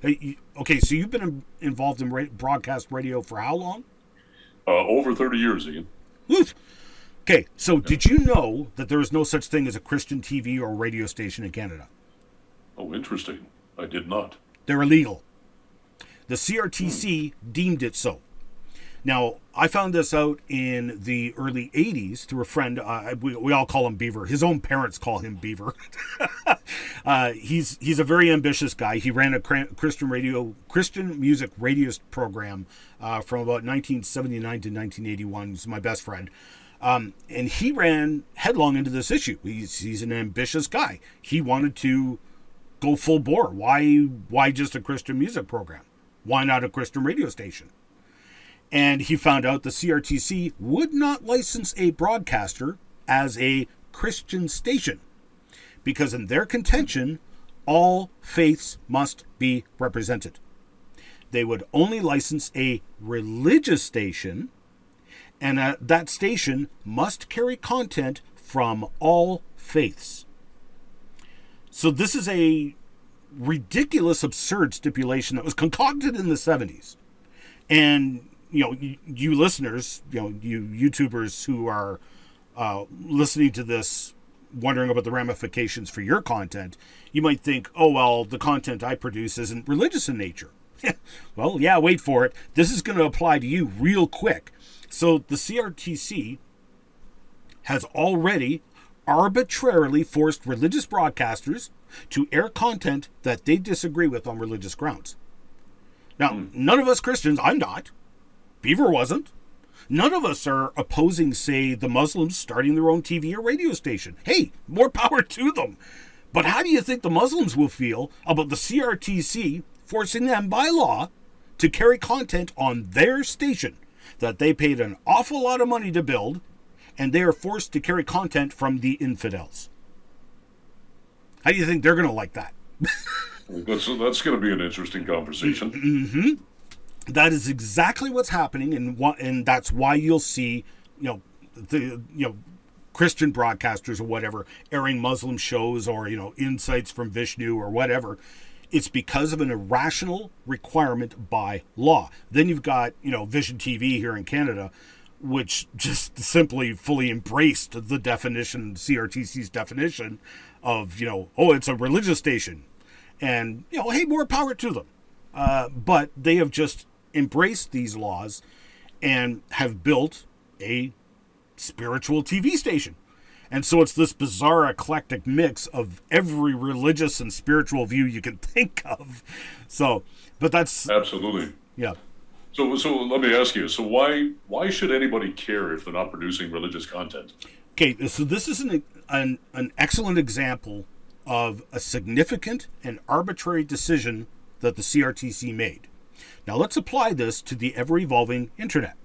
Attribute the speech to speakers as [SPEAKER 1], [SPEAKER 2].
[SPEAKER 1] Okay, so you've been involved in broadcast radio for how long?
[SPEAKER 2] Over 30 years, Ian.
[SPEAKER 1] Oof. Okay, so did you know that there is no such thing as a Christian TV or radio station in Canada?
[SPEAKER 2] Oh, interesting. I did not.
[SPEAKER 1] They're illegal. The CRTC deemed it so. Now, I found this out in the early 80s through a friend. We all call him Beaver. His own parents call him Beaver. He's a very ambitious guy. He ran a Christian music radio program from about 1979 to 1981. He's my best friend. And he ran headlong into this issue. He's an ambitious guy. He wanted to go full bore. Why just a Christian music program? Why not a Christian radio station? And he found out the CRTC would not license a broadcaster as a Christian station because in their contention, all faiths must be represented. They would only license a religious station, and that station must carry content from all faiths. So this is a ridiculous, absurd stipulation that was concocted in the 70s. And you listeners, you YouTubers who are listening to this, wondering about the ramifications for your content, you might think, oh, well, the content I produce isn't religious in nature. Well, yeah, wait for it. This is going to apply to you real quick. So the CRTC has already arbitrarily forced religious broadcasters to air content that they disagree with on religious grounds. Now, none of us Christians, I'm not. Beaver wasn't. None of us are opposing, say, the Muslims starting their own TV or radio station. Hey, more power to them. But how do you think the Muslims will feel about the CRTC forcing them by law to carry content on their station that they paid an awful lot of money to build, and they are forced to carry content from the infidels? How do you think they're going to like that?
[SPEAKER 2] That's going to be an interesting conversation.
[SPEAKER 1] Mm-hmm. That is exactly what's happening, and that's why you'll see, Christian broadcasters or whatever airing Muslim shows or insights from Vishnu or whatever. It's because of an irrational requirement by law. Then you've got Vision TV here in Canada, which just simply fully embraced the definition, CRTC's definition of it's a religious station, and hey, more power to them. But they have just embraced these laws and have built a spiritual TV station. And so it's this bizarre eclectic mix of every religious and spiritual view you can think of. So, but that's
[SPEAKER 2] absolutely,
[SPEAKER 1] yeah.
[SPEAKER 2] So let me ask you. So why should anybody care if they're not producing religious content?
[SPEAKER 1] Okay, so this is an excellent example of a significant and arbitrary decision that the CRTC made. Now let's apply this to the ever-evolving internet.